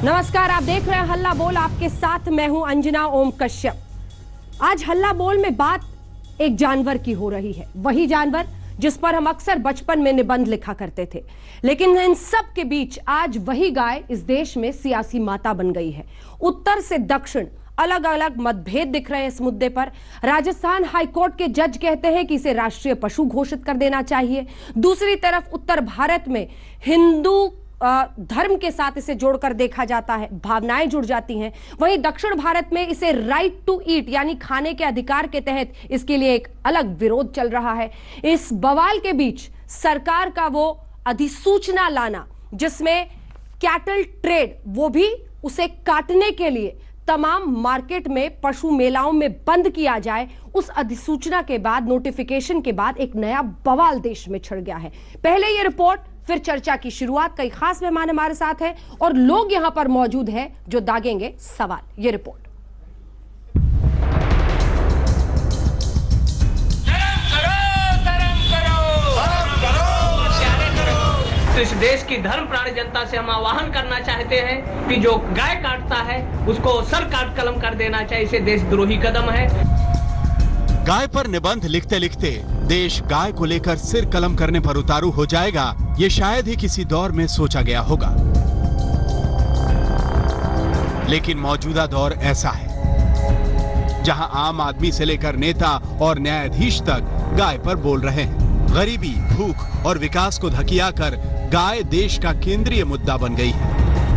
नमस्कार, आप देख रहे हैं हल्ला बोल। आपके साथ मैं हूं अंजना ओम कश्यप। आज हल्ला बोल में बात एक जानवर की हो रही है, वही जानवर जिस पर हम अक्सर बचपन में निबंध लिखा करते थे। लेकिन इन सब के बीच आज वही गाय इस देश में सियासी माता बन गई है। उत्तर से दक्षिण अलग अलग मतभेद दिख रहे हैं इस मुद्दे पर। राजस्थान हाईकोर्ट के जज कहते हैं कि इसे राष्ट्रीय पशु घोषित कर देना चाहिए। दूसरी तरफ उत्तर भारत में हिंदू धर्म के साथ इसे जोड़कर देखा जाता है, भावनाएं जुड़ जाती हैं। वहीं दक्षिण भारत में इसे राइट टू ईट यानी खाने के अधिकार के तहत इसके लिए एक अलग विरोध चल रहा है। इस बवाल के बीच सरकार का वो अधिसूचना लाना जिसमें कैटल ट्रेड, वो भी उसे काटने के लिए तमाम मार्केट में पशु मेलाओं में बंद किया जाए, उस अधिसूचना के बाद, नोटिफिकेशन के बाद एक नया बवाल देश में छिड़ गया है। पहले ये रिपोर्ट, फिर चर्चा की शुरुआत। कई खास मेहमान हमारे साथ हैं और लोग यहां पर मौजूद हैं जो दागेंगे सवाल। ये रिपोर्ट। तो इस देश की धर्म प्राणी जनता से हम आह्वान करना चाहते हैं कि जो गाय काटता है उसको सर काट कलम कर देना चाहिए। इसे देशद्रोही कदम है। गाय पर निबंध लिखते लिखते देश गाय को लेकर सिर कलम करने पर उतारू हो जाएगा, ये शायद ही किसी दौर में सोचा गया होगा। लेकिन मौजूदा दौर ऐसा है जहां आम आदमी से लेकर नेता और न्यायाधीश तक गाय पर बोल रहे हैं। गरीबी, भूख और विकास को धकियाकर गाय देश का केंद्रीय मुद्दा बन गई है।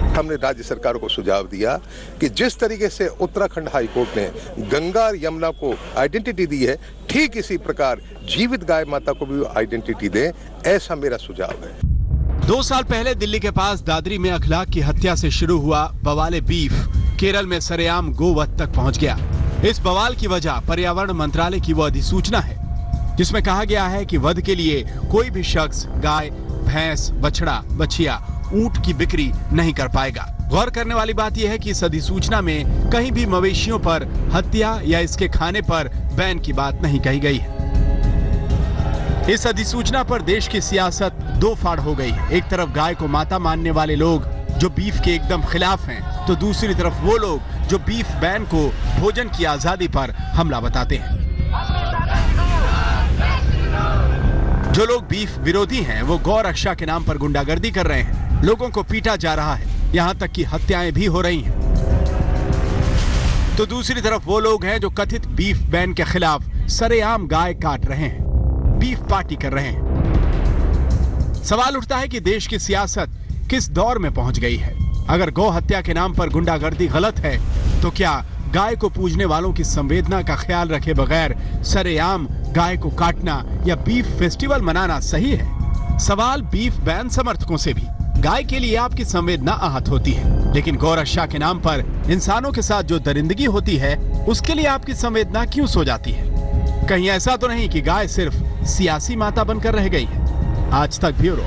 हमने राज्य सरकारों को सुझाव दिया कि जिस तरीके से उत्तराखंड हाई कोर्ट ने गंगा और यमुना को आइडेंटिटी दी है, ठीक इसी प्रकार जीवित गाय माता को भी आइडेंटिटी दें, ऐसा मेरा सुझाव है। 2 साल पहले दिल्ली के पास दादरी में अखलाक की हत्या से शुरू हुआ बवाले बीफ केरल में सरेआम गोवध तक पहुंच गया। इस बवाल की वजह पर्यावरण मंत्रालय की वो अधिसूचना है जिसमें कहा गया है कि वध के लिए कोई भी शख्स गाय, भैंस, बछड़ा, बछिया, ऊंट की बिक्री नहीं कर पाएगा। गौर करने वाली बात यह है कि इस अधिसूचना में कहीं भी मवेशियों पर हत्या या इसके खाने पर बैन की बात नहीं कही गई है। इस अधिसूचना पर देश की सियासत दो फाड़ हो गई है। एक तरफ गाय को माता मानने वाले लोग जो बीफ के एकदम खिलाफ हैं, तो दूसरी तरफ वो लोग जो बीफ बैन को भोजन की आजादी पर हमला बताते हैं। जो लोग बीफ विरोधी हैं, वो गौ रक्षा के नाम पर गुंडागर्दी कर रहे हैं। लोगों को पीटा जा रहा है, यहाँ तक कि हत्याएं भी हो रही हैं। तो दूसरी तरफ वो लोग हैं जो कथित बीफ बैन के खिलाफ सरेआम गाय काट रहे हैं, बीफ पार्टी कर रहे हैं। सवाल उठता है कि देश की सियासत किस दौर में पहुंच गई है। अगर गौ हत्या के नाम पर गुंडागर्दी गलत है, तो क्या गाय को पूजने वालों की संवेदना का ख्याल रखे बगैर सरेआम गाय को काटना या बीफ फेस्टिवल मनाना सही है? सवाल बीफ बैन समर्थकों से भी। गाय के लिए आपकी संवेदना आहत होती है, लेकिन गौ रक्षा के नाम पर इंसानों के साथ जो दरिंदगी होती है, उसके लिए आपकी संवेदना क्यों सो जाती है? कहीं ऐसा तो नहीं कि गाय सिर्फ सियासी माता बनकर रह गई है? आज तक ब्यूरो।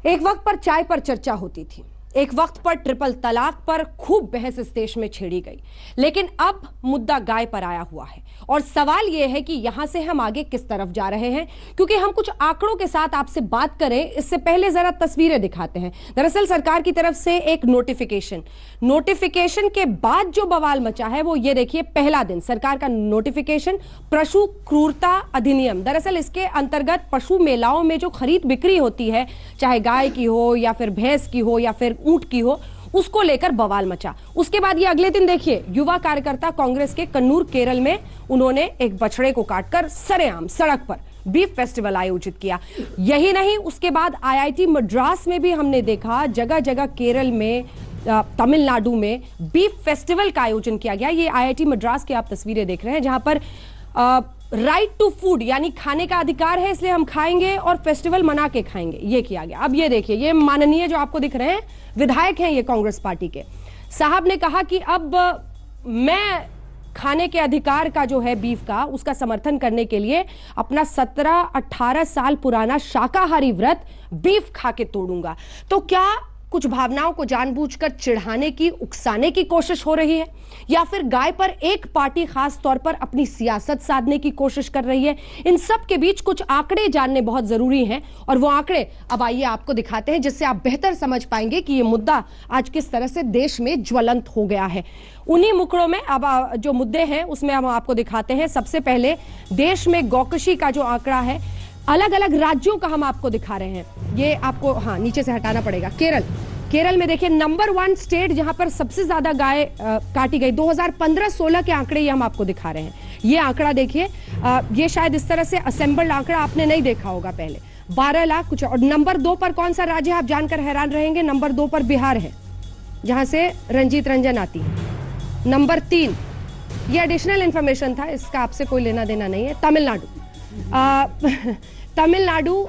एक वक्त पर चाय पर चर्चा होती थी, एक वक्त पर ट्रिपल तलाक पर खूब बहस इस देश में छेड़ी गई, लेकिन अब मुद्दा गाय पर आया हुआ है। और सवाल यह है कि यहां से हम आगे किस तरफ जा रहे हैं। क्योंकि हम कुछ आंकड़ों के साथ आपसे बात करें, इससे पहले जरा तस्वीरें दिखाते हैं। दरअसल सरकार की तरफ से एक नोटिफिकेशन के बाद जो बवाल मचा है वो ये देखिए। पहला दिन सरकार का नोटिफिकेशन, पशु क्रूरता अधिनियम। दरअसल इसके अंतर्गत पशु मेलाओं में जो खरीद बिक्री होती है, चाहे गाय की हो या फिर भैंस की हो या फिर ऊंट की हो, उसको लेकर बवाल मचा। उसके बाद ये अगले दिन देखिए, युवा कार्यकर्ता कांग्रेस के कन्नूर केरल में उन्होंने एक बछड़े को काटकर सरेआम सड़क पर बीफ फेस्टिवल आयोजित किया। यही नहीं, उसके बाद आईआईटी मद्रास में भी हमने देखा, जगह जगह केरल में, तमिलनाडु में बीफ फेस्टिवल का आयोजन किया गया। ये आईआईटी मद्रास की आप तस्वीरें देख रहे हैं, जहां पर राइट टू फूड यानी खाने का अधिकार है, इसलिए हम खाएंगे और फेस्टिवल मना के खाएंगे, ये किया गया। अब ये देखिए, ये माननीय जो आपको दिख रहे हैं विधायक हैं, ये कांग्रेस पार्टी के साहब ने कहा कि अब मैं खाने के अधिकार का जो है बीफ का, उसका समर्थन करने के लिए अपना 17-18 साल पुराना शाकाहारी व्रत बीफ खा के तोड़ूंगा। तो क्या कुछ भावनाओं को जानबूझकर चिढ़ाने की, उकसाने की कोशिश हो रही है, या फिर गाय पर एक पार्टी खास तौर पर अपनी सियासत साधने की कोशिश कर रही है? इन सब के बीच कुछ आंकड़े जानने बहुत जरूरी हैं, और वो आंकड़े अब आइए आपको दिखाते हैं, जिससे आप बेहतर समझ पाएंगे कि ये मुद्दा आज किस तरह से देश में ज्वलंत हो गया है। उन्हीं मुकड़ों में अब जो मुद्दे हैं उसमें हम आपको दिखाते हैं। सबसे पहले देश में गौकशी का जो आंकड़ा है, अलग अलग राज्यों का हम आपको दिखा रहे हैं। ये आपको नीचे से हटाना पड़ेगा। केरल में देखिए नंबर 1 स्टेट जहां पर सबसे ज्यादा गाय काटी गई। 2015-16 के आंकड़े ये हम आपको दिखा रहे हैं। ये आंकड़ा देखिए, ये शायद इस तरह से असेंबल्ड आंकड़ा आपने नहीं देखा होगा पहले। 12 लाख कुछ। और नंबर 2 पर कौन सा राज्य है आप जानकर हैरान रहेंगे। नंबर 2 पर बिहार है, जहां से रंजीत रंजन आती है। नंबर 3, ये एडिशनल इंफॉर्मेशन था, इसका आपसे कोई लेना देना नहीं है। तमिलनाडु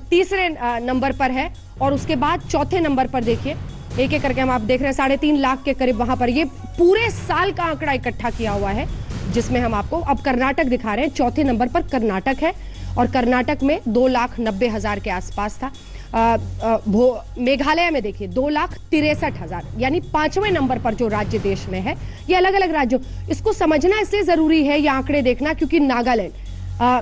तीसरे नंबर पर है, और उसके बाद चौथे नंबर पर देखिए, एक एक करके हम आप देख रहे हैं 3.5 लाख के करीब वहां पर। ये पूरे साल का आंकड़ा इकट्ठा किया हुआ है, जिसमें हम आपको अब कर्नाटक दिखा रहे हैं। चौथे नंबर पर कर्नाटक है, और कर्नाटक में 2,90,000 के आसपास था। मेघालय में देखिए 2,63,000, यानी 5वें नंबर पर जो राज्य देश में है। ये अलग अलग राज्यों, इसको समझना इसलिए जरूरी है ये आंकड़े देखना, क्योंकि नागालैंड,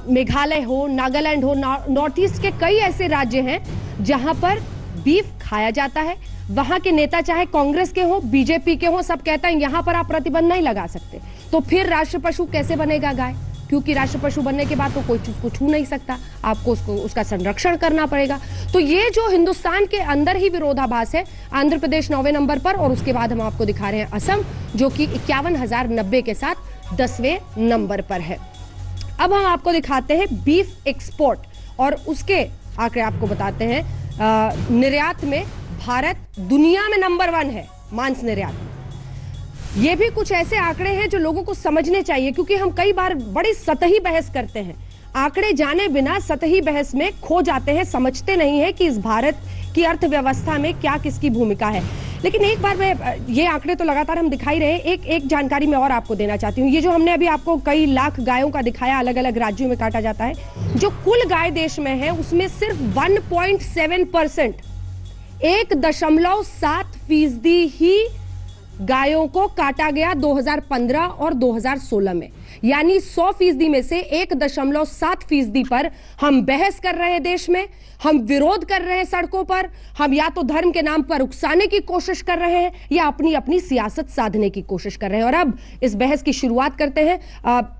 मेघालय हो, नागालैंड हो, नॉर्थ ईस्ट के कई ऐसे राज्य हैं जहां पर बीफ खाया जाता है। वहां के नेता चाहे कांग्रेस के हो, बीजेपी के हो, सब कहता है यहां पर आप प्रतिबंध नहीं लगा सकते। तो फिर राष्ट्र पशु कैसे बनेगा गाय? क्योंकि राष्ट्र पशु बनने के बाद तो कोई चीज को छू नहीं सकता, आपको उसका संरक्षण करना पड़ेगा। तो ये जो हिंदुस्तान के अंदर ही विरोधाभास है। आंध्र प्रदेश 9वें नंबर पर, और उसके बाद हम आपको दिखा रहे हैं असम, जो कि 51,090 के साथ 10वें नंबर पर है। अब हम आपको दिखाते हैं बीफ एक्सपोर्ट, और उसके आंकड़े आपको बताते हैं। निर्यात में भारत दुनिया में नंबर 1 है, मांस निर्यात। ये भी कुछ ऐसे आंकड़े हैं जो लोगों को समझने चाहिए, क्योंकि हम कई बार बड़ी सतही बहस करते हैं, आंकड़े जाने बिना सतही बहस में खो जाते हैं, समझते नहीं है कि इस भारत की अर्थव्यवस्था में क्या किसकी भूमिका है। लेकिन एक बार मैं, ये आंकड़े तो लगातार हम दिखाई रहे, एक जानकारी मैं और आपको देना चाहती हूँ। ये जो हमने अभी आपको कई लाख गायों का दिखाया, अलग अलग राज्यों में काटा जाता है, जो कुल गाय देश में है उसमें सिर्फ 1.7%, 1.7% ही गायों को काटा गया 2015 और 2016 में। यानी 100% में से 1.7% पर हम बहस कर रहे हैं देश में, हम विरोध कर रहे हैं सड़कों पर, हम या तो धर्म के नाम पर उकसाने की कोशिश कर रहे हैं, या अपनी अपनी सियासत साधने की कोशिश कर रहे हैं। और अब इस बहस की शुरुआत करते हैं।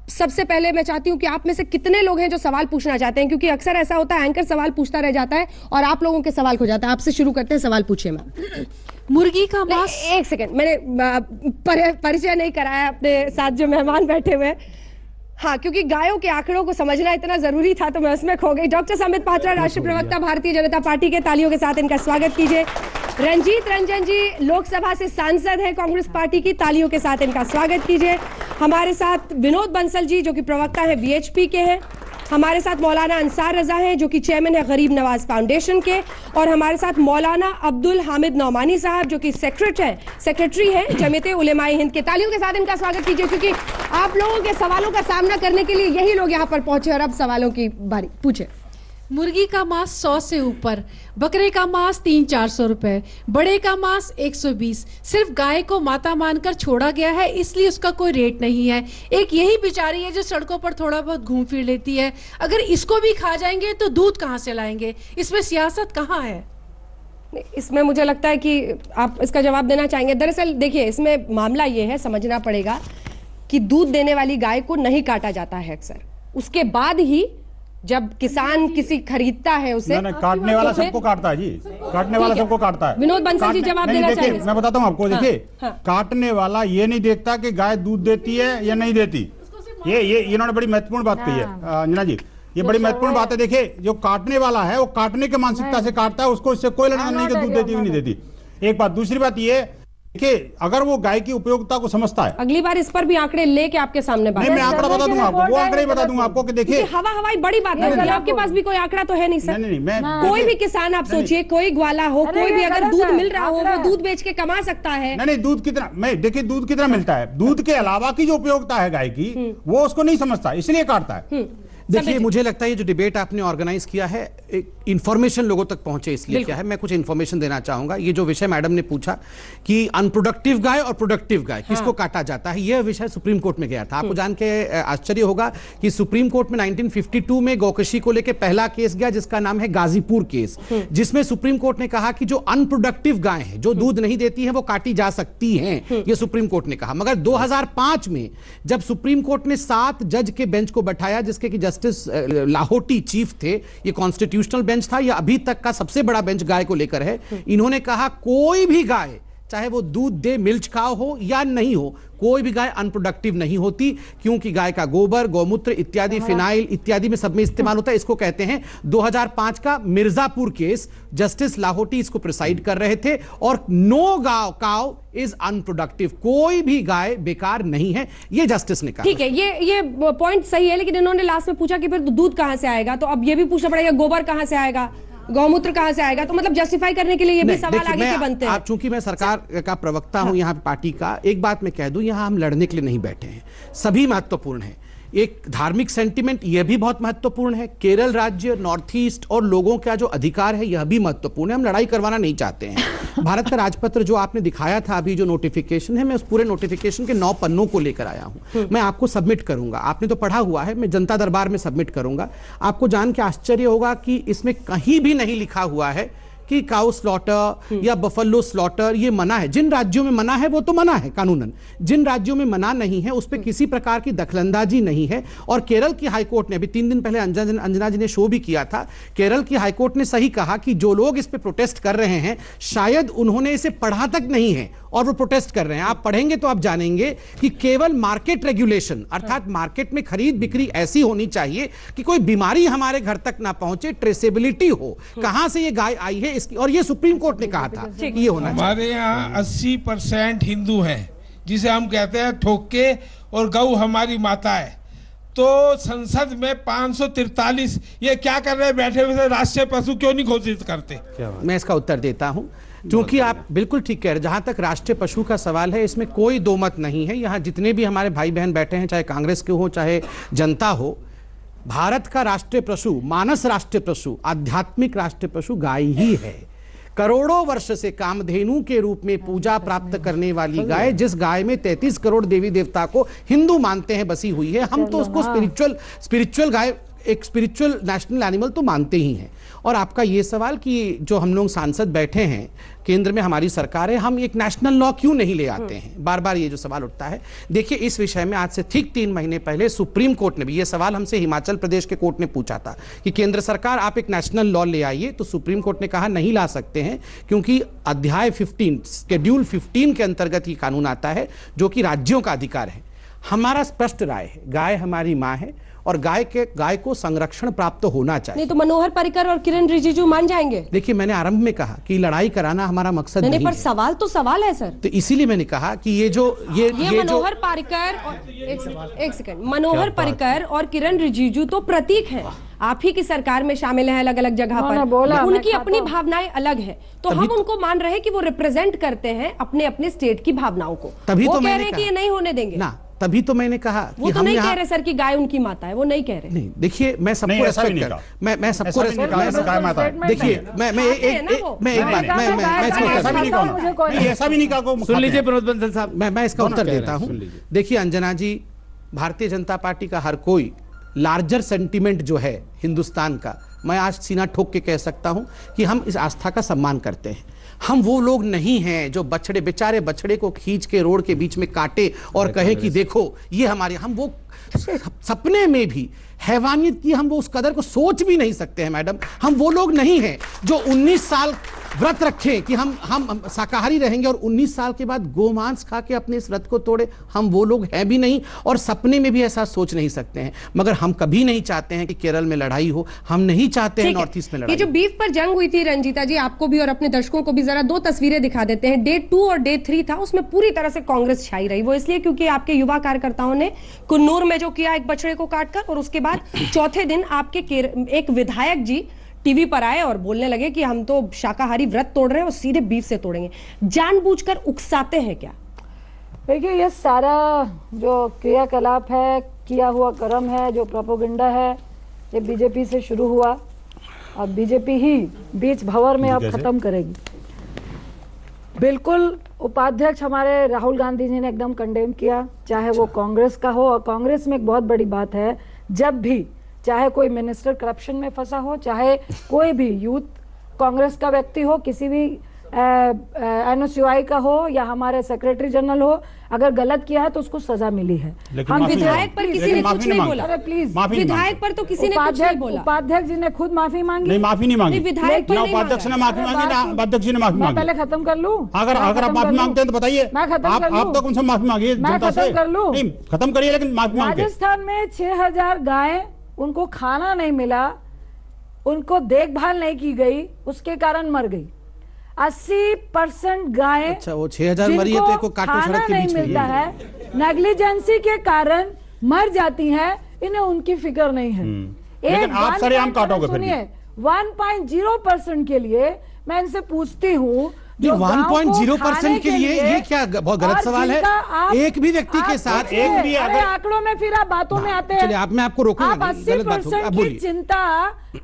सबसे पहले मैं चाहती हूं कि आप में से कितने लोग हैं जो सवाल पूछना चाहते हैं, क्योंकि अक्सर ऐसा होता है एंकर सवाल पूछता रह जाता है और आप लोगों के सवाल खो जाता है। आपसे शुरू करते हैं, सवाल पूछिए मैम। मुर्गी का मांस, एक सेकंड, मैंने परिचय नहीं कराया अपने साथ जो मेहमान बैठे हुए। हाँ, क्योंकि गायों के आंकड़ों को समझना इतना जरूरी था तो मैं उसमें खो गई। डॉक्टर समित पात्रा, राष्ट्रीय प्रवक्ता भारतीय जनता पार्टी के, तालियों के साथ इनका स्वागत कीजिए। रंजीत रंजन जी लोकसभा से सांसद हैं कांग्रेस पार्टी की, तालियों के साथ इनका स्वागत कीजिए। हमारे साथ विनोद बंसल जी जो कि प्रवक्ता है बीएचपी के हैं। हमारे साथ मौलाना अंसार रजा हैं जो कि चेयरमैन है गरीब नवाज फाउंडेशन के, और हमारे साथ मौलाना अब्दुल हामिद नौमानी साहब जो कि सेक्रेटरी हैं जमीयत उलेमाए हिंद के। तालियों के साथ इनका स्वागत कीजिए, क्योंकि आप लोगों के सवालों का सामना करने के लिए यही लोग यहाँ पर पहुंचे। और अब सवालों की बारी, पूछे। मुर्गी का मांस 100 से ऊपर, बकरे का मांस 300-400 रुपए, बड़े का मांस 120। सिर्फ गाय को माता मानकर छोड़ा गया है, इसलिए उसका कोई रेट नहीं है। एक यही बेचारी है जो सड़कों पर थोड़ा बहुत घूम फिर लेती है। अगर इसको भी खा जाएंगे तो दूध कहाँ से लाएंगे? इसमें सियासत कहाँ है? इसमें मुझे लगता है कि आप इसका जवाब देना चाहेंगे। दरअसल देखिए, इसमें मामला ये है, समझना पड़ेगा कि दूध देने वाली गाय को नहीं काटा जाता है अक्सर, उसके बाद ही जब किसान किसी खरीदता है उसे, काटने वाला सबको काटता है जी, काटने वाला सबको काटता है। विनोद बंसल जी जवाब देना चाहेंगे? मैं बताता हूँ आपको, देखिए काटने वाला ये नहीं देखता कि गाय दूध देती है या नहीं देती। ये इन्होंने बड़ी महत्वपूर्ण बात कही है अंजना जी, ये बड़ी महत्वपूर्ण बात है। देखिए जो काटने वाला है वो काटने के मानसिकता से काटता है, उसको इससे कोई लेना नहीं कि दूध देती है नहीं देती। एक बात। दूसरी बात ये देखिए, अगर वो गाय की उपयोगिता को समझता है, अगली बार इस पर भी आंकड़े लेके आपके सामने बात। नहीं, मैं आंकड़ा बता दूंगा आपको, वो आंकड़े बता दूंगा आपको कि देखिए हवाई बड़ी बात है। आपके पास भी कोई आंकड़ा तो है नहीं सर? नहीं, मैं कोई भी किसान, आप सोचिए, कोई ग्वाला हो, कोई भी अगर दूध मिल रहा हो वो दूध बेच के कमा सकता है। नहीं, दूध कितना, मैं देखिए दूध कितना मिलता है, दूध के अलावा की जो उपयोगिता है गाय की वो उसको नहीं समझता, इसलिए काटता है। देखिए, मुझे लगता है ये जो डिबेट आपने ऑर्गेनाइज किया है, एक इंफॉर्मेशन लोगों तक पहुंचे इसलिए किया है। मैं कुछ इंफॉर्मेशन देना चाहूंगा। ये जो विषय मैडम ने पूछा कि अनप्रोडक्टिव गाय और प्रोडक्टिव गाय किसको काटा जाता है, यह विषय सुप्रीम कोर्ट में गया था। आपको जान के आश्चर्य होगा कि सुप्रीम कोर्ट में 1952 में गौकशी को लेकर पहला केस गया, जिसका नाम है गाजीपुर केस, जिसमें सुप्रीम कोर्ट ने कहा कि जो अनप्रोडक्टिव गाय है, जो दूध नहीं देती है, वो काटी जा सकती हैं, ये सुप्रीम कोर्ट ने कहा। मगर 2005 में जब सुप्रीम कोर्ट ने 7 जज के बेंच को बैठाया, जिसके कि जस्टिस लाहौटी चीफ थे, ये कॉन्स्टिट्यूशनल बेंच था, यह अभी तक का सबसे बड़ा बेंच गाय को लेकर है। इन्होंने कहा कोई भी गाय, चाहे वो दूध दे, मिल्क काउ हो या नहीं हो, कोई भी गाय अनप्रोडक्टिव नहीं होती, क्योंकि गाय का गोबर, गौमूत्र इत्यादि, फिनाइल इत्यादि में सब में इस्तेमाल होता है। इसको कहते हैं 2005 का मिर्जापुर केस, जस्टिस लाहौटी इसको प्रिसाइड कर रहे थे। और नो काउ इज अनप्रोडक्टिव, कोई भी गाय बेकार नहीं है, ये जस्टिस ने कहा। ठीक है, ये पॉइंट सही है, लेकिन इन्होंने लास्ट में पूछा कि फिर दूध कहां से आएगा, तो अब ये भी पूछना पड़ेगा गोबर कहां से आएगा, गौमूत्र कहां से आएगा। तो मतलब जस्टिफाई करने के लिए ये भी सवाल आगे के बनते हैं। चूंकि मैं सरकार का प्रवक्ता हूं, यहाँ पार्टी का, एक बात मैं कह दूं, यहाँ हम लड़ने के लिए नहीं बैठे हैं, सभी महत्वपूर्ण है। एक धार्मिक सेंटिमेंट यह भी बहुत महत्वपूर्ण है। केरल राज्य, नॉर्थ ईस्ट और लोगों का जो अधिकार है, यह भी महत्वपूर्ण है। हम लड़ाई करवाना नहीं चाहते हैं। भारत का राजपत्र जो आपने दिखाया था अभी, जो नोटिफिकेशन है, मैं उस पूरे नोटिफिकेशन के 9 पन्नों को लेकर आया हूं। मैं आपको सबमिट करूंगा, आपने तो पढ़ा हुआ है, मैं जनता दरबार में सबमिट करूंगा। आपको जान के आश्चर्य होगा कि इसमें कहीं भी नहीं लिखा हुआ है कि काउ स्लॉटर या बफलो स्लॉटर ये मना है। जिन राज्यों में मना है वो तो मना है कानूनन, जिन राज्यों में मना नहीं है उस पर किसी प्रकार की दखलंदाजी नहीं है। और केरल की हाईकोर्ट ने अभी 3 दिन पहले अंजना जी ने शो भी किया था, केरल की हाईकोर्ट ने सही कहा कि जो लोग इस पे प्रोटेस्ट कर रहे हैं, शायद उन्होंने इसे पढ़ा तक नहीं है और वो प्रोटेस्ट कर रहे हैं। आप पढ़ेंगे तो आप जानेंगे कि केवल मार्केट रेगुलेशन, अर्थात मार्केट में खरीद बिक्री ऐसी होनी चाहिए कि कोई बीमारी हमारे घर तक ना पहुंचे, ट्रेसेबिलिटी हो, कहां से ये गाय आई है इसकी, और ये सुप्रीम कोर्ट ने कहा था कि ये होना चाहिए। हमारे यहाँ 80% हिंदू हैं, जिसे हम कहते हैं ठोके, और गौ हमारी माता है। तो संसद में 543 ये क्या कर रहे हैं बैठे हुए, राष्ट्रीय पशु क्यों नहीं घोषित करते? मैं इसका उत्तर देता हूं, क्योंकि आप बिल्कुल ठीक कह रहे हैं। जहां तक राष्ट्रीय पशु का सवाल है, इसमें कोई दो मत नहीं है। यहां जितने भी हमारे भाई बहन बैठे हैं, चाहे कांग्रेस के हो चाहे जनता हो, भारत का राष्ट्रीय पशु, मानस राष्ट्रीय पशु, आध्यात्मिक राष्ट्रीय पशु गाय ही है। करोड़ों वर्ष से कामधेनु के रूप में पूजा प्राप्त करने वाली गाय, जिस गाय में 33 करोड़ देवी देवता को हिंदू मानते हैं बसी हुई है, हम तो उसको स्पिरिचुअल गाय, एक स्पिरिचुअल नेशनल एनिमल तो मानते ही हैं। और आपका ये सवाल कि जो हम लोग सांसद बैठे हैं, केंद्र में हमारी सरकार है, हम एक नेशनल लॉ क्यों नहीं ले आते हैं, बार बार ये जो सवाल उठता है। देखिए, इस विषय में आज से ठीक 3 महीने पहले सुप्रीम कोर्ट ने भी ये सवाल हमसे हिमाचल प्रदेश के कोर्ट ने पूछा था कि केंद्र सरकार आप एक नेशनल लॉ ले आइए, तो सुप्रीम कोर्ट ने कहा नहीं ला सकते हैं, क्योंकि अध्याय 15 शेड्यूल 15 के अंतर्गत ये कानून आता है, जो कि राज्यों का अधिकार है। हमारा स्पष्ट राय है, गाय हमारी माँ है और गाय को संरक्षण प्राप्त होना चाहिए। नहीं तो मनोहर पर्रिकर और किरण रिजिजू मान जाएंगे? देखिए, मैंने आरंभ में कहा कि लड़ाई कराना हमारा मकसद नहीं, पर सवाल तो सवाल है सर। तो इसीलिए मैंने कहा कि ये मनोहर पर्रिकर और एक सेकंड, मनोहर पर्रिकर और किरण रिजिजू तो प्रतीक हैं, आप ही की सरकार में शामिल हैं अलग अलग जगह पर, उनकी अपनी भावनाएं अलग है, तो हम उनको मान रहे हैं कि वो रिप्रेजेंट करते हैं अपने अपने स्टेट की भावनाओं को। तभी वो तो कह रहे हैं कि ये नहीं होने देंगे ना, तभी तो मैंने कहा वो तो नहीं कह रहे सर कि गाय उनकी माता है, वो नहीं कह रहे। नहीं, देखिए, मैं सबको रेस्पेक्ट कर, मैं सबको रेस्पेक्ट, देखिए, ऐसा भी नहीं कहा। सुन लीजिए प्रमोद बंसल साहब, मैं इसका उत्तर देता हूं। देखिए अंजना जी, भारतीय जनता पार्टी का हर कोई लार्जर सेंटिमेंट जो है हिंदुस्तान का, मैं आज सीना ठोक के कह सकता हूं कि हम इस आस्था का सम्मान करते हैं। हम वो लोग नहीं हैं जो बेचारे बछड़े को खींच के रोड के बीच में काटे और कहे कि देखो ये हमारे, हम वो सपने में भी हैवानियत की हम वो उस कदर को सोच भी नहीं सकते हैं मैडम। हम वो लोग नहीं हैं जो 19 साल व्रत रखें कि हम शाकाहारी रहेंगे और 19 साल के बाद गोमांस खा के अपने इस व्रत को तोड़े। हम वो लोग हैं भी नहीं और सपने में भी ऐसा सोच नहीं सकते हैं। मगर हम कभी नहीं चाहते हैं कि केरल में लड़ाई हो, हम नहीं चाहते हैं नॉर्थ ईस्ट में लड़ाई। ये जो बीफ पर जंग हुई थी रंजीता जी, आपको भी और अपने दर्शकों को भी जरा 2 तस्वीरें दिखा देते हैं। डे 2 और डे 3 था, उसमें पूरी तरह से कांग्रेस छाई रही। वो इसलिए क्योंकि आपके युवा कार्यकर्ताओं ने कुन्नूर में जो किया एक बछड़े को काटकर, और उसके बाद चौथे दिन आपके एक विधायक जी टीवी पर आए और बोलने लगे कि हम तो शाकाहारी व्रत तोड़ रहे हैं और सीधे बीफ से तोड़ेंगे। जानबूझकर उकसाते हैं क्या? देखिए, ये सारा जो क्रियाकलाप है, किया हुआ कर्म है, जो प्रोपोगंडा है, ये बीजेपी से शुरू हुआ और बीजेपी ही बीच भंवर में अब खत्म करेगी। बिल्कुल उपाध्यक्ष हमारे राहुल गांधी जी ने एकदम कंडेम किया, चाहे वो कांग्रेस का हो। और कांग्रेस में एक बहुत बड़ी बात है, जब भी चाहे कोई मिनिस्टर करप्शन में फंसा हो, चाहे कोई भी यूथ कांग्रेस का व्यक्ति हो, किसी भी NSUI का हो या हमारे सेक्रेटरी जनरल हो, अगर गलत किया है तो उसको सजा मिली है। हम विधायक पर किसी ने कुछ नहीं बोला। अरे प्लीज, विधायक पर तो किसी ने कुछ नहीं बोला। उपाध्यक्ष जी ने खुद माफी मांगी। नहीं, माफी नहीं मांगी। विधायक पर उपाध्यक्ष ने माफी मांगी ना अध्यक्ष जी ने माफी मांगी। पहले खत्म कर लूं। अगर आप माफी मांगते हैं तो बताइए। आप तक उनसे माफी मांगिए जनता से। नहीं, खत्म करिए, लेकिन माफी मांगिए। राजस्थान में 6000 गायें, उनको खाना नहीं मिला, उनको देखभाल नहीं की गई, उसके कारण मर गई। 80% गायें, अच्छा, वो 6000 मरी है तो काटो सड़क के बीच में मिलता है, नेग्लिजेंसी के कारण मर जाती हैं, इन्हें उनकी फिक्र नहीं है। लेकिन आप सरेआम काटोगे फिर भी। सुनिए, 1.0% के लिए मैं इनसे पूछती हूँ, 1.0% के लिए ये क्या बहुत गलत सवाल है। एक भी व्यक्ति के साथ एक भी आंकड़ों में फिर आप बातों में आते हैं। चलिए, आप मैं आपको रोकूंगा आप 80% की चिंता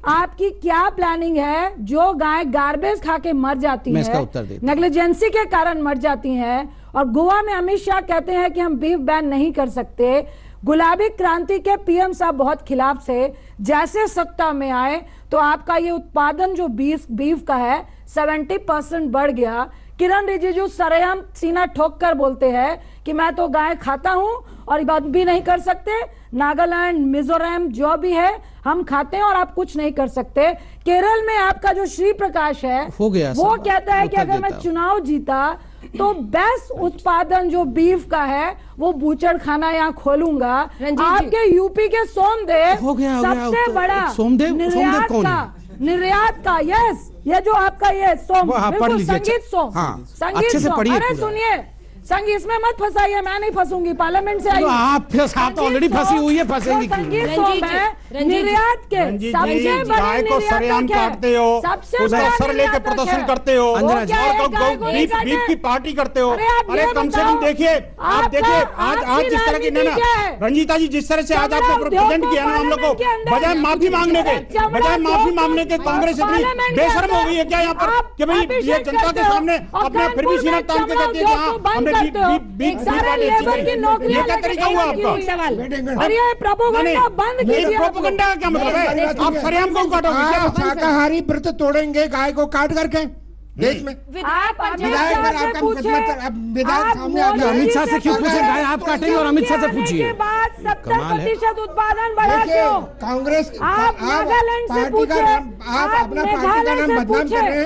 आपकी क्या प्लानिंग है? जो गाय गार्बेज खा के मर जाती है, इसका उत्तर देता हूं। नेग्लिजेंसी के कारण मर जाती हैं। और गोवा में अमित शाह कहते हैं कि हम बीफ बैन नहीं कर सकते। गुलाबी क्रांति के PM साहब बहुत खिलाफ से, जैसे सत्ता में आए तो आपका ये उत्पादन जो बीफ का है 70% बढ़ गया। किरण रिजिजू सरेआम सीना ठोक कर बोलते हैं कि मैं तो गाय खाता हूं और बात भी नहीं कर सकते। नागालैंड, मिजोरम जो भी है हम खाते हैं और आप कुछ नहीं कर सकते। केरल में आपका जो श्री प्रकाश है हो गया, वो कहता है कि अगर मैं चुनाव जीता तो बेस्ट उत्पादन जो बीफ का है वो बूचड़ खाना यहाँ खोलूंगा। आपके यूपी के सोमदेव सबसे बड़ा निर्यात का यस, ये जो आपका ये सोम, बिल्कुल संगीत सोम, संगीत सोम। अरे सुनिए, संगीत इसमें मत फंसाइए, मैं नहीं फंसूंगी, पार्लियामेंट से आई। आप तो ऑलरेडी फंसी हुई है, फंसेंगी क्यों? संगीत सोम है निर्यात के सबसे बड़े निर्यातक है, सबसे बड़ा सर लेके प्रदर्शन करते हो और बीफ की पार्टी करते हो। अरे कम से कम देखिए, आप देखिए आज जिस तरह की रंजीता जी जिस तरह से आज आपने प्रेजेंट किया ना हम लोग को, बजाय माफी मांगने के कांग्रेस इतनी बेशर्म हो गई है क्या यहाँ पर कि भाई ये जनता के सामने अपने फिर भी सीना तान के कहते हैं हमने लेबर की नौकरियां, क्या तरीका हुआ आपका? और ये प्रोपेगेंडा बंद कीजिए। प्रोपेगेंडा का क्या मतलब है? आप सरेआम को काटोगे क्या? शाकाहारी व्रत तोड़ेंगे गाय को काट करके देश में? अमित शाह से क्यों पूछे? गाय आप काटेंगे और अमित शाह से पूछिए। 70% उत्पादन बढ़ा क्यों? कांग्रेस आप नागालैंड से पूछे, आप अपना पार्टी का नाम बदनाम कर रहे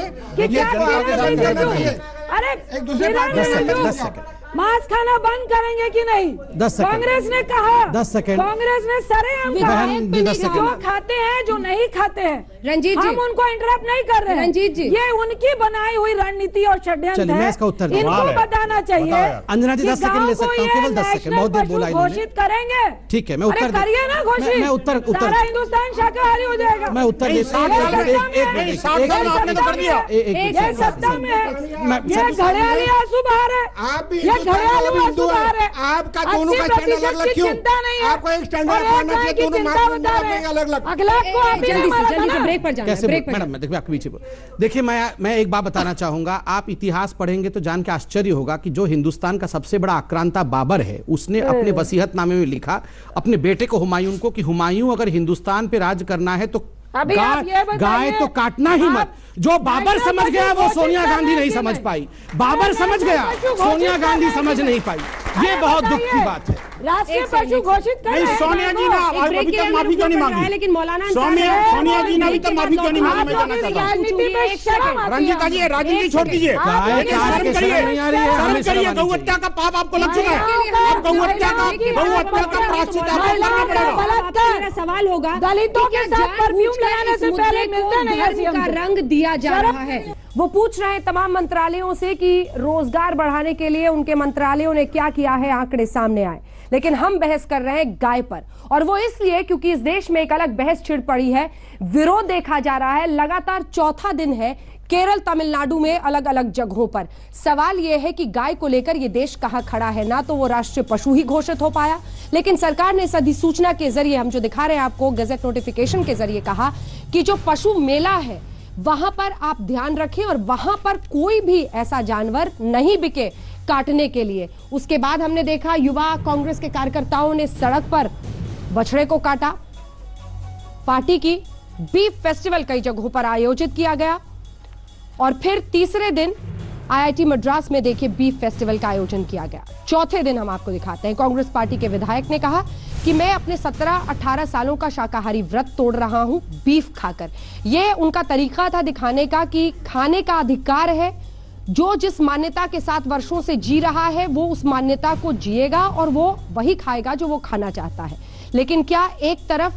हैं। अरे एक दूसरे बात मांस खाना बंद करेंगे कि नहीं? 10 सेकंड। कांग्रेस ने कहा, 10 सेकंड। कांग्रेस ने सरेआम कहा, 10 सेकंड। जो खाते हैं जो नहीं खाते हैं रंजीत जी, हम उनको इंटरप्ट नहीं कर रहे हैं। रंजीत जी, ये उनकी बनाई हुई रणनीति और षड्यंत्र है। मैं इसका उत्तर दूं। इनको बताना चाहिए। अंजना जी 10 सेकंड ले सकता हूँ, केवल 10 सेकंड, बहुत देर बोला इन्होंने। घोषित करेंगे, ठीक है, मैं उत्तर करिए ना घोषित। मैं उत्तर सारा हिंदुस्तान शाकाहारी हो जाएगा। मैं उत्तर ये सत्ता में है, ये घड़ियाली आंसू बहा रहे, आप भी ये घड़ियाली आंसू बहा रहे। आपका दोनों का चैनल अलग क्यों? चिंता नहीं है, आपको एक स्टैंडर्ड रखना चाहिए, दोनों मार्ग अलग-अलग। अखिलेश को आप जल्दी से ब्रेक पर जाना। कैसे मैडम, देखिए आपके पीछे देखिए, मैं एक बात बताना चाहूंगा। आप इतिहास पढ़ेंगे तो जान के आश्चर्य होगा कि जो हिंदुस्तान का सबसे बड़ा आक्रांता बाबर है, उसने अपने वसीयतनामे में लिखा अपने बेटे को हुमायूं को कि हुमायूं अगर हिंदुस्तान पे राज करना है तो गाय तो काटना ही मत। जो बाबर समझ गया वो सोनिया गांधी नहीं समझ पाई। बाबर समझ गया, सोनिया गांधी समझ नहीं पाई। ये बहुत दुख की बात है। राष्ट्रीय पशु घोषित कर नहीं, सोनिया जी ने अभी तक माफी क्यों नहीं मांगी? लेकिन मौलाना सोनिया जी ने अभी तक माफी क्यों नहीं मांगी? मैं जानना चाहता हूँ। रंजीता जी, राजनीति छोड़ दीजिए, शर्म करिए। गौहत्या का पाप आपको लग चुका है। अब गौहत्या का प्रायश्चित आपको करना पड़ेगा। सवाल होगा, दलितों के साथ परफ्यूम लगाने से पहले मिलते नहीं का रंग दिया जा रहा है। वो पूछ रहे हैं तमाम मंत्रालयों से कि रोजगार बढ़ाने के लिए उनके मंत्रालयों ने क्या किया है, आंकड़े सामने आए। लेकिन हम बहस कर रहे हैं गाय पर, और वो इसलिए क्योंकि इस देश में एक अलग बहस छिड़ पड़ी है, विरोध देखा जा रहा है। लगातार चौथा दिन है केरल, तमिलनाडु में अलग अलग जगहों पर। सवाल यह है कि गाय को लेकर यह देश कहां खड़ा है। ना तो वो राष्ट्रीय पशु ही घोषित हो पाया, लेकिन सरकार ने इस अधिसूचना के जरिए, हम जो दिखा रहे हैं आपको गजट नोटिफिकेशन के जरिए, कहा कि जो पशु मेला है वहां पर आप ध्यान रखें और वहां पर कोई भी ऐसा जानवर नहीं बिके काटने के लिए। उसके बाद हमने देखा युवा कांग्रेस के कार्यकर्ताओं ने सड़क पर बछड़े को काटा। पार्टी की बीफ फेस्टिवल कई जगहों पर आयोजित किया गया और फिर तीसरे दिन आईआईटी मद्रास में देखिए बीफ फेस्टिवल का आयोजन किया गया। चौथे दिन हम आपको दिखाते हैं, कांग्रेस पार्टी के विधायक ने कहा कि मैं अपने 17-18 सालों का शाकाहारी व्रत तोड़ रहा हूं बीफ खाकर। यह उनका तरीका था दिखाने का कि खाने का अधिकार है, जो जिस मान्यता के साथ वर्षों से जी रहा है वो उस मान्यता को जिएगा और वो वही खाएगा जो वो खाना चाहता है। लेकिन क्या एक तरफ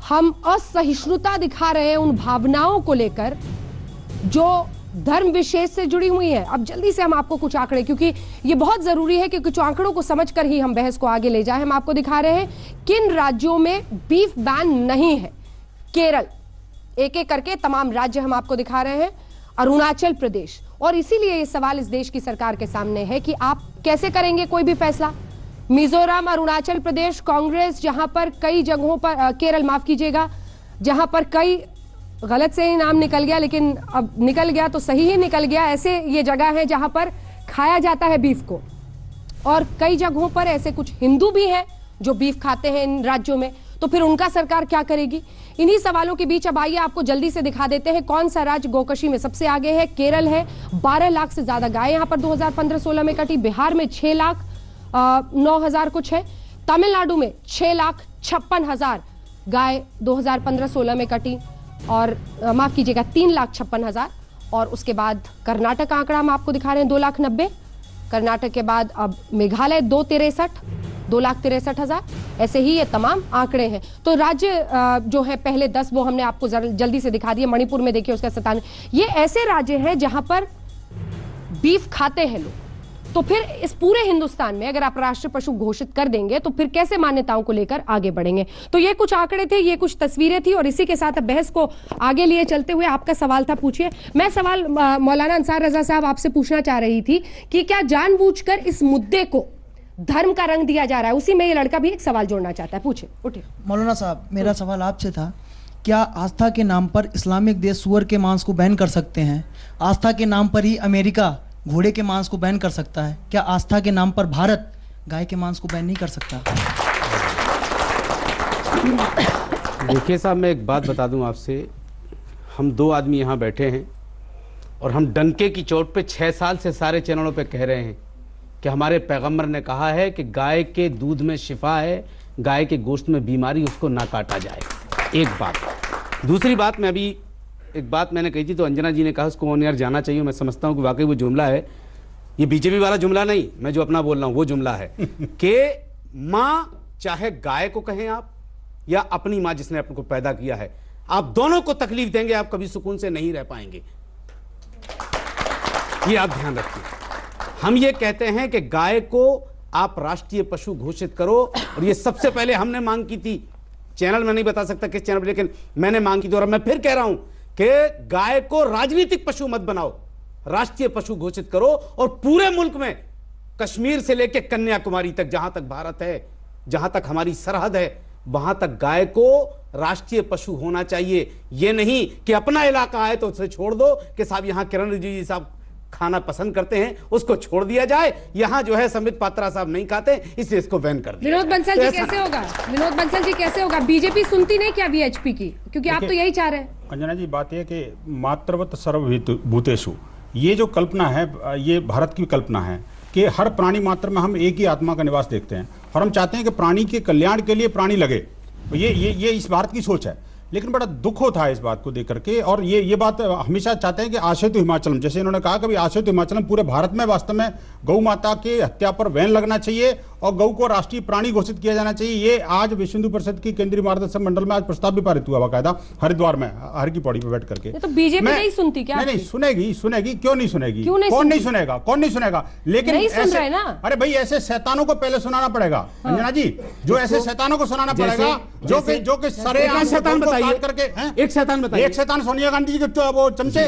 हम असहिष्णुता दिखा रहे हैं उन भावनाओं को लेकर जो धर्म विशेष से जुड़ी हुई है। अब जल्दी से हम आपको कुछ आंकड़े, क्योंकि ये बहुत जरूरी है कि कुछ आंकड़ों को समझकर ही हम बहस को आगे ले जाएं। हम आपको दिखा रहे हैं किन राज्यों में बीफ बैन नहीं है। केरल, एक एक करके तमाम राज्य हम आपको दिखा रहे हैं। अरुणाचल प्रदेश, और इसीलिए ये सवाल इस देश की सरकार के सामने है कि आप कैसे करेंगे कोई भी फैसला। मिजोरम, अरुणाचल प्रदेश, कांग्रेस, जहां पर कई जगहों पर, केरल माफ कीजिएगा, जहां पर कई, गलत से ही नाम निकल गया लेकिन अब निकल गया तो सही ही निकल गया, ऐसे ये जगह है जहां पर खाया जाता है बीफ को। और कई जगहों पर ऐसे कुछ हिंदू भी हैं जो बीफ खाते हैं इन राज्यों में, तो फिर उनका सरकार क्या करेगी। इन्हीं सवालों के बीच अब आइए आपको जल्दी से दिखा देते हैं कौन सा राज्य गोकशी में सबसे आगे है। केरल है, 12 लाख से ज्यादा गाय यहां पर 2015-16 में कटी। बिहार में 6,09,000 कुछ है। तमिलनाडु में 6,56,000 गाय 2015-16 में कटी, और माफ कीजिएगा 3,56,000। और उसके बाद कर्नाटक का आंकड़ा हम आपको दिखा रहे हैं 2,90,000। कर्नाटक के बाद अब मेघालय 2,63,000। ऐसे ही ये तमाम आंकड़े हैं। तो राज्य जो है पहले 10 वो हमने आपको जल्दी से दिखा दिए। मणिपुर में देखिए उसका 97। ये ऐसे राज्य हैं जहां पर बीफ खाते हैं लोग। तो फिर इस पूरे हिंदुस्तान में अगर आप राष्ट्रीय पशु घोषित कर देंगे तो फिर कैसे मान्यताओं को लेकर आगे बढ़ेंगे। तो ये कुछ आंकड़े थे, ये कुछ तस्वीरें थी, और इसी के साथ अब बहस को आगे लिए चलते हुए आपका सवाल था, पूछिए। मैं सवाल मौलाना अंसार रजा साहब आपसे पूछना चाह रही थी कि क्या जानबूझकर इस मुद्दे को धर्म का रंग दिया जा रहा है। उसी में ये लड़का भी एक सवाल जोड़ना चाहता है, पूछिए, उठिए। मौलाना साहब, मेरा सवाल आपसे था, क्या आस्था के नाम पर इस्लामिक देश सुअर के मांस को बैन कर सकते हैं? आस्था के नाम पर ही अमेरिका घोड़े के मांस को बैन कर सकता है, क्या आस्था के नाम पर भारत गाय के मांस को बैन नहीं कर सकता? देखिए साहब, मैं एक बात बता दूं आपसे, हम 2 आदमी यहाँ बैठे हैं और हम डंके की चोट पे 6 साल से सारे चैनलों पे कह रहे हैं कि हमारे पैगंबर ने कहा है कि गाय के दूध में शिफा है, गाय के गोश्त में बीमारी, उसको ना काटा जाए। एक बात। दूसरी बात, मैं अभी एक बात मैंने कही थी तो अंजना जी ने कहा उसको ऑन एयर जाना चाहिए। मैं समझता हूँ कि वाकई वो जुमला है, ये बीजेपी वाला जुमला नहीं, मैं जो अपना बोल रहा हूँ वो जुमला है कि माँ, चाहे गाय को कहें आप या अपनी माँ जिसने आपको पैदा किया है, आप दोनों को तकलीफ देंगे, आप कभी सुकून से नहीं रह पाएंगे। ये आप ध्यान रखिए। हम ये कहते हैं कि गाय को आप राष्ट्रीय पशु घोषित करो, और ये सबसे पहले हमने मांग की थी, चैनल में नहीं बता सकता किस चैनल पर, लेकिन मैंने मांग की थी। और मैं फिर कह रहा हूं कि गाय को राजनीतिक पशु मत बनाओ, राष्ट्रीय पशु घोषित करो, और पूरे मुल्क में कश्मीर से लेकर कन्याकुमारी तक, जहां तक भारत है, जहां तक हमारी सरहद है, वहां तक गाय को राष्ट्रीय पशु होना चाहिए। यह नहीं कि अपना इलाका है तो उसे छोड़ दो कि साहब यहां किरण रिजिजू जी साहब खाना पसंद करते हैं, उसको छोड़ दिया जाए। यहां जो है संबित पात्रा साहब नहीं खाते, इसलिए इसको बैन कर दिया। विनोद बंसल जी कैसे होगा? विनोद बंसल जी कैसे होगा? बीजेपी सुनती नहीं क्या वीएचपी की? क्योंकि आप तो यही चाह रहे हैं। अंजना जी, बात यह कि मातृवत सर्वभूतेषु, ये जो कल्पना है ये भारत की कल्पना है कि हर प्राणी मात्र में हम एक ही आत्मा का निवास देखते हैं, और हम चाहते हैं कि प्राणी के कल्याण के लिए प्राणी लगे। ये इस भारत की सोच है। लेकिन बड़ा दुख होता है इस बात को देख करके, और ये बात हमेशा चाहते हैं कि आशय तो हिमाचलम, जैसे इन्होंने कहा कभी आशय तो हिमाचलम, पूरे भारत में वास्तव में गौ माता की हत्या पर बैन लगना चाहिए और गौ को राष्ट्रीय प्राणी घोषित किया जाना चाहिए। ये आज विश्व हिंदू परिषद की केंद्रीय मार्गदर्शक मंडल में आज प्रस्ताव भी पारित हुआ बाकायदा हरिद्वार में, हर की पौड़ी पर बैठ करके। तो बीजेपी नहीं सुनती क्या? नहीं, सुनेगी, क्यों नहीं सुनेगी? कौन नहीं सुनेगा? लेकिन अरे भाई ऐसे शैतानों को पहले सुनाना पड़ेगा अंजना जी, जो ऐसे शैतानों को सुनाना पड़ेगा जो कि सरेआम शैतान बताइए करके एक शैतान बताइए। एक शैतान सोनिया गांधी जी के तो वो चमचे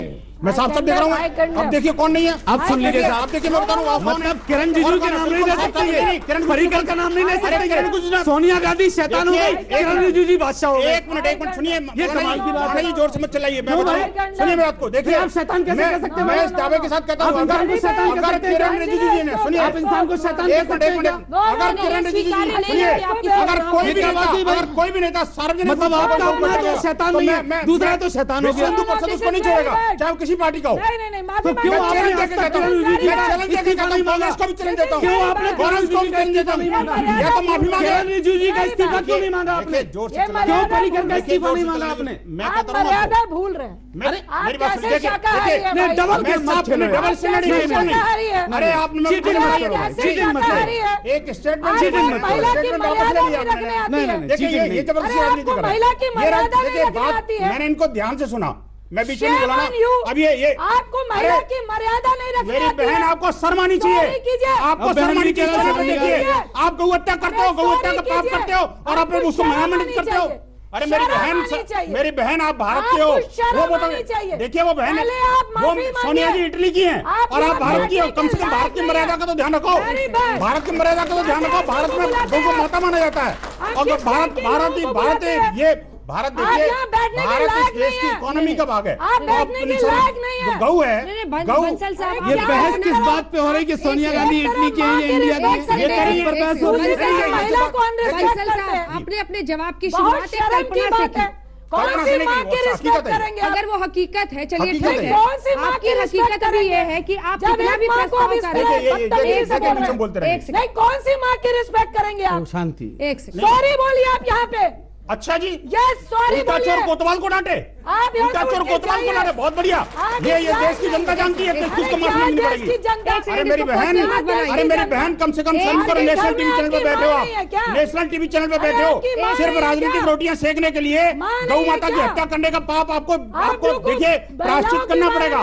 मैं साफ साफ देख रहा हूँ। अब देखिए कौन नहीं है, आप सुन लीजिए साहब। आप देखिए मैं बता रहा हूँ मतलब किरण रिजिजू का नाम नहीं ले सकते, किरण पर्रिकर का नाम नहीं ले सकते, सोनिया गांधी शैतान हो गई, किरण रिजिजू जी बादशाह हो गए। एक मिनट सुनिए, ये कमाल की बात है। जोर से मत चलाइए, मैं बता रहा हूं, सुनिए मेरी बात को। देखिए आप शैतान कैसे कह सकते हैं? मैं इस दावे के साथ कहता हूं, अगर किरण रिजिजू जी ने, सुनिए, आप इंसान को शैतान कह सकते हैं क्या? अगर किरण रिजिजू जी, सुनिए, अगर कोई भी नेता सार्वजनिक, मतलब आपका अपना जो शैतान नहीं है, दूसरा तो शैतान हो गया। हिंदू परिषद उसको नहीं छोड़ेगा, चाहे वो किसी पार्टी का हो। तो क्यों आपने चैलेंज देके कहता हूं, कांग्रेस को भी चैलेंज देता हूं, क्यों आपने कांग्रेस को भी चैलेंज देता हूं, या तो माफी मांगे। किरण रिजिजू जी का इस्तीफा क्यों नहीं मांगा आपने? जोर से क्यों पर्रिकर का इस्तीफा नहीं मांगा आपने? मैं कहता हूं मर्यादा भूल रहे हैं। मेरी बात सुनिए, देखिए डबल मैं साफ सुनिए, डबल स्टैंडर्ड नहीं। अरे आपने चीटिंग मत करो, चीटिंग मत करो। एक स्टेटमेंट चीटिंग मत करो। स्टेटमेंट वापस ले लिया आपने। नहीं, देखिए ये जबरदस्ती राजनीति कर रहा है। महिला की मर्यादा नहीं देखिए रखनी बात आती है। मैंने इनको ध्यान से सुना, मैं बीच में नहीं बोला ना। अब ये आपको महिला की मर्यादा नहीं रखनी मेरी आती है। बहन, आपको शर्म आनी चाहिए, आपको शर्म आनी चाहिए। देखिए आप गौ हत्या करते हो, गौ हत्या का पाप करते हो और आप उसको महामंडित करते हो। अरे मेरी बहन आप भारत के हो, वो बताओ। देखिए वो बहन, वो सोनिया जी इटली की हैं और आप भारत की हो। कम से कम भारत की मर्यादा का तो ध्यान रखो, भारत की मर्यादा का तो ध्यान रखो। भारत में गौ को माता माना जाता है और भारत ये भारत देखिए, भारत इस देश की इकोनॉमी का भाग है। गौ है, गौ। ये बहस किस बात पे हो रही कि सोनिया गांधी इटली की है या इंडिया की है? ये पर बहस हो रही है। आपने अपने जवाब की शुरुआत एक कल्पना से की। कौन सी माँ की रिस्पेक्ट करेंगे? अगर वो हकीकत है, चलिए हकीकत ठीक है। है, कौन सी माँ आपकी की रिस्पेक्ट हकीकत भी ये है कि आप जब कितना एक भी माँ को प्रस्ताव भी कर रहे हैं। एक सेकंड बोलते रहे। नहीं, कौन सी माँ की रिस्पेक्ट करेंगे आप? शांति। एक सेकंड। सॉरी बोलिए आप यहाँ पे। अच्छा जी, यस सॉरी उल्टा चोर बोलिए। कोतवाल को डांटे, आप यहाँ उल्टा से चोर उठ के कोतवाल को जाइए। डांटे, बहुत बढ़िया। ये देश की जनता जानती है कि किसको माफी मांगनी पड़ेगी। अरे मेरी बहन, अरे मेरी बहन, कम से कम शर्म करो। नेशनल टीवी चैनल पे बैठे हो आप, नेशनल टीवी चैनल पे बैठे हो, सिर्फ राजनीतिक रोटियां सेकने के लिए गौ माता की हत्या करने का पाप आपको देखिए प्रायश्चित करना पड़ेगा।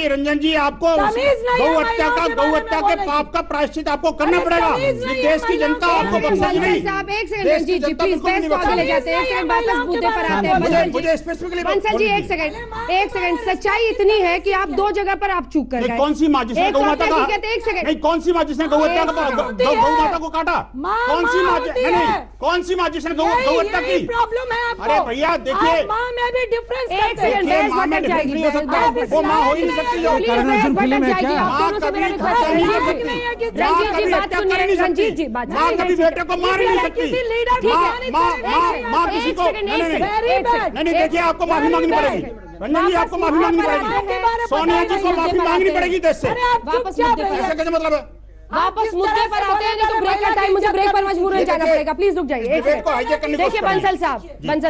रंजन जी आपको गौ हत्या के पाप का प्रायश्चित आपको करना पड़ेगा। देश की जनता आपको बख्शेगी नहीं। साहब एक सेकंड जी, प्लीज बहस को आगे ले जाते हैं। एक सेकंड वापस मुद्दे पर आते हैं। मुझे स्पेसिफिकली बंसल जी एक सेकंड, सच्चाई इतनी है कि आप दो जगह पर आप चूक कर गए। कौन सी माँ जिसने गौ माता का, एक सेकंड, नहीं कौन सी माँ जिसने गौ हत्या का गौ माता को काटा? कौन सी माँ, नहीं कौन सी माँ जिसने गौ हत्या की? प्रॉब्लम है आपको। अरे भैया देखिए, माँ में भी डिफरेंस एक सेकंड, बहस माँ में बदल डिफरेंस नहीं हो सकता, वो माँ हो ही नहीं सकती। जो करण अर्जुन फिल्म है क्या? माँ कभी रंजीत जी बात, माँ कभी बेटे को मार नहीं सकती। माँ किसी को नहीं, देखिए आपको माफी मांगनी पड़ेगी। रंजन जी आपको माफी मांगनी पड़ेगी, सोनिया जी को माफी मांगनी पड़ेगी देश से। वापस मुद्दे पर, ऐसा कैसे मतलब है? वापस मुद्दे पर आते हैं, नहीं तो ब्रेक का टाइम, मुझे ब्रेक पर मजबूरन जाना पड़ेगा। प्लीज रुक जाइए एक सेकंड। देखिए बंसल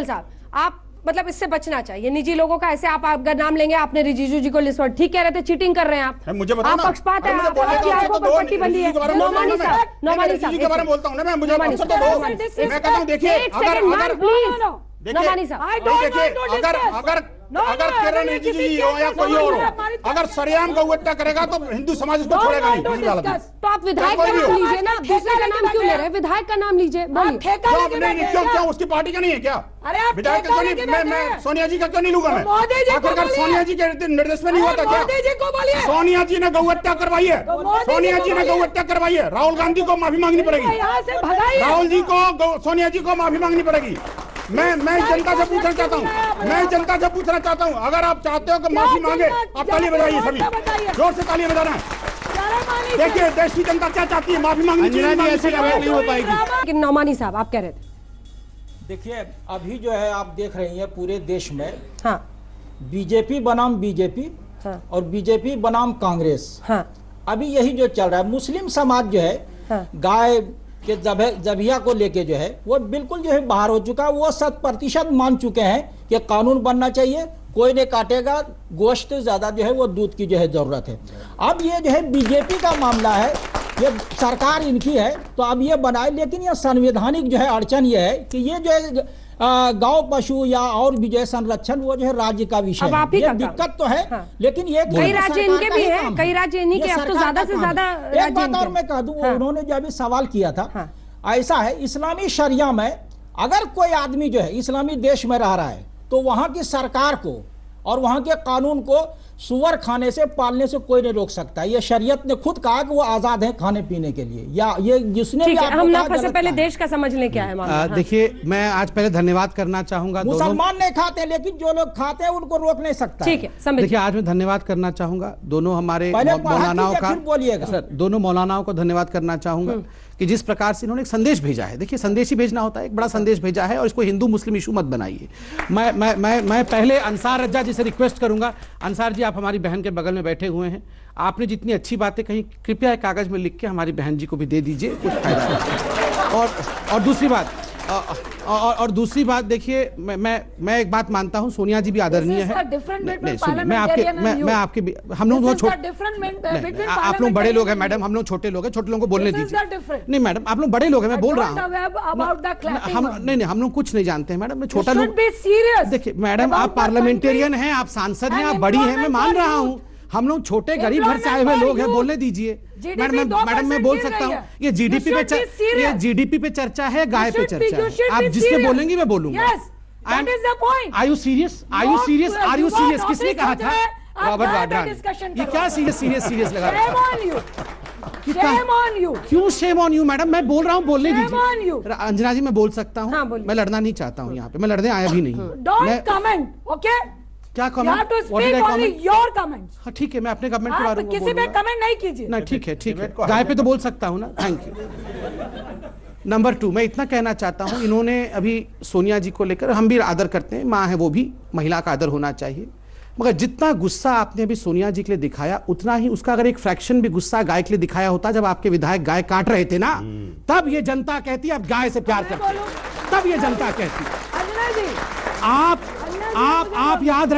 साहब, आप मतलब इससे बचना चाहिए। निजी लोगों का ऐसे आप अगर नाम लेंगे, आपने रिजिजू जी को लिस्ट पर ठीक कह रहे थे, चीटिंग कर रहे हैं आप, मुझे बताओ आप ना। पक्षपात है, आपकी आंखों पर पट्टी बंदी है। नोमानी साहब के बारे में बोलता हूँ ना मैं, मुझे अवसर तो दो। मैं कहता हूँ देखिए, अगर किरण रिजिजू जी हो या कोई और हो, अगर सरेआम गौ हत्या करेगा तो हिंदू समाज इसको छोड़ेगा नहीं। तो आप विधायक का नाम लीजिए ना, दूसरे का नाम क्यों ले रहे हैं? विधायक का नाम लीजिए, बोलिए। क्यों उसकी पार्टी का नहीं है क्या? विधायक का क्यों नहीं? मैं सोनिया जी का क्यों नहीं लूंगा? मैं आखिरकार सोनिया जी के निर्देश में नहीं होता क्या? सोनिया जी ने गौ हत्या करवाई है, सोनिया जी ने गौ हत्या करवाई है। राहुल गांधी को माफी मांगनी पड़ेगी, राहुल जी को, सोनिया जी को माफी मांगनी पड़ेगी। मैं जनता से पूछना चाहता हूँ, मैं जनता से पूछना चाहता हूँ, अगर आप चाहते हो कि माफी मांगे, आप ताली बजाइए, सभी जोर से ताली बजाना है। देखिए देश की जनता क्या चाहती है, माफी मांगनी नहीं हो पाएगी। नौमानी साहब आप कह रहे थे। देखिए अभी जो है आप देख रही हैं पूरे देश में, हाँ, बीजेपी बनाम बीजेपी, हाँ, और बीजेपी बनाम कांग्रेस, हाँ, अभी यही जो चल रहा है। मुस्लिम समाज जो है, हाँ, गाय के जबिया को लेके जो है वो बिल्कुल जो है बाहर हो चुका है। वो 100% मान चुके हैं कि कानून बनना चाहिए, कोई नहीं काटेगा, गोश्त ज्यादा जो है वो दूध की जो है जरूरत है। अब ये जो है बीजेपी का मामला है, ये सरकार इनकी है तो अब ये बनाए, लेकिन ये संवैधानिक जो है अड़चन ये है कि ये जो है गांव पशु या और भी जो है संरक्षण वो जो है राज्य का विषय है। ये दिक्कत तो है, हाँ, लेकिन ये कई राज्य इनके भी है, कई राज्य इन्हीं के, अब तो ज्यादा से ज्यादा। एक बात और मैं कह दूं, उन्होंने जो अभी सवाल किया था, ऐसा है इस्लामी शरिया में अगर कोई आदमी जो है इस्लामी देश में रह रहा है तो वहां की सरकार को और वहां के कानून को सुअर खाने से पालने से कोई नहीं रोक सकता। ये शरीयत ने खुद कहा कि वो आजाद है खाने पीने के लिए, या ये जिसने भी आपको हम ना कहा फंसे, गलत पहले कहा है। देश का समझ लें क्या है मामला। देखिए, मैं आज पहले धन्यवाद करना चाहूंगा मुसलमान नहीं खाते, लेकिन जो लोग खाते हैं उनको रोक नहीं सकता। ठीक है, समझ। देखिए, आज मैं धन्यवाद करना चाहूंगा दोनों हमारे पहले मौलानाओं पढ़ा का, कीजिए, फिर बोलिएगा। सर दोनों मौलानाओं को धन्यवाद करना चाहूंगा कि जिस प्रकार से इन्होंने एक संदेश भेजा है। देखिए, संदेश ही भेजना होता है, एक बड़ा संदेश भेजा है, और इसको हिंदू मुस्लिम इशू मत बनाइए। मैं पहले अंसार रज्जा जी से रिक्वेस्ट करूंगा, अंसार जी आप हमारी बहन के बगल में बैठे हुए हैं, आपने जितनी अच्छी बातें कही कृपया एक कागज में लिख के हमारी बहन जी को भी दे दीजिए, कुछ फायदा नहीं। और दूसरी बात देखिए, मैं एक बात मानता हूं, सोनिया जी भी आदरणीय है। मैं आपके हम लोग आप लोग बड़े लोग हैं मैडम, हम लोग छोटे लोग हैं, छोटे लोगों को बोलने दीजिए। नहीं मैडम, आप लोग बड़े लोग हैं, मैं बोल रहा हूँ। हम लोग कुछ नहीं जानते हैं मैडम, मैं छोटा लोग। देखिए मैडम, आप पार्लियामेंटेरियन हैं, आप सांसद हैं, आप बड़ी हैं, मैं मान रहा हूँ। हम लोग छोटे गरीब घर से आए हुए लोग हैं, बोलने दीजिए। मैडम मैं बोल सकता हूँ, ये जीडीपी पे चर्चा है, गाय पे चर्चा है। आप जिससे बोलेंगी मैं बोलूंगा। Are you serious? किसने कहा था? रॉबर्ट वाड्रा ने। ये क्या सीरियस लगा रहा है? क्यों शेम ऑन यू मैडम? मैं बोल रहा हूँ, बोलने दीजिए। अंजना जी मैं बोल सकता हूँ, मैं लड़ना नहीं चाहता हूँ यहाँ पे, मैं लड़ने आया भी नहीं हूँ। क्या कमेंट? हाँ ठीक है, मैं अपने कमेंट के बारे में किसी पे कमेंट नहीं कीजिए। ना ठीक है, गाय पे तो बोल सकता हूँ ना। Thank you. नंबर 2, मैं इतना कहना चाहता हूँ, इन्होंने अभी सोनिया जी को लेकर, हम भी आदर करते हैं, माँ है वो भी, महिला का आदर होना चाहिए, मगर जितना गुस्सा आपने अभी सोनिया जी के लिए दिखाया, उतना ही उसका अगर एक फ्रैक्शन भी गुस्सा गाय के लिए दिखाया होता, जब आपके विधायक गाय काट रहे थे ना, तब ये जनता कहती अब गाय से प्यार करते, तब ये जनता कहती। आप याद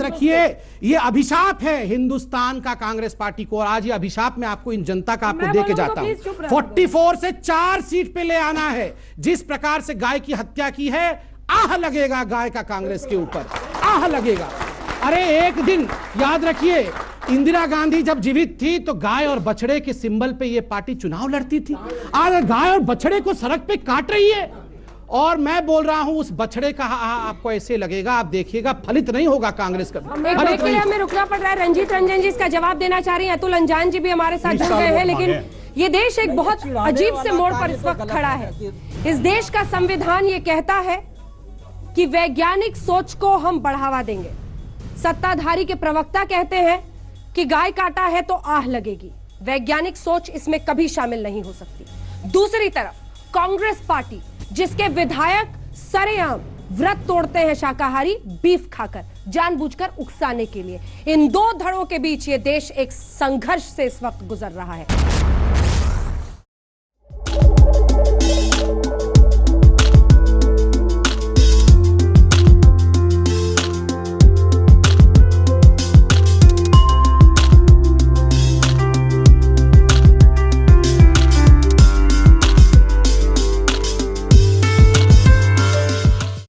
रखिए, ये अभिशाप है हिंदुस्तान का कांग्रेस पार्टी को, और आज ये अभिशाप में आपको इन जनता का आपको दे के जाता हूं। 44 से 4 सीट पे ले आना है। जिस प्रकार से गाय की हत्या की है, आह लगेगा गाय का कांग्रेस के ऊपर, आह लगेगा। अरे एक दिन याद रखिए, इंदिरा गांधी जब जीवित थी तो गाय और बछड़े के सिंबल पे ये पार्टी चुनाव लड़ती थी। आज गाय और बछड़े को सड़क पे काट रही है, और मैं बोल रहा हूं उस बछड़े का आपको ऐसे लगेगा, आप देखिएगा फलित नहीं होगा कांग्रेस का। हमें रुकना पड़ रहा है। रंजीत रंजन जी इसका जवाब देना चाह रही हैं, अतुल अंजान जी भी हमारे साथ जुड़ गए हैं, लेकिन ये देश एक बहुत अजीब से मोड़ पर इस वक्त खड़ा है। इस देश का संविधान ये कहता है कि वैज्ञानिक सोच को हम बढ़ावा देंगे। सत्ताधारी के प्रवक्ता कहते हैं कि गाय काटा है तो आह लगेगी। वैज्ञानिक सोच इसमें कभी शामिल नहीं हो सकती। दूसरी तरफ कांग्रेस पार्टी, जिसके विधायक सरेआम व्रत तोड़ते हैं शाकाहारी बीफ खाकर, जानबूझकर उकसाने के लिए। इन दो धड़ों के बीच ये देश एक संघर्ष से इस वक्त गुजर रहा है।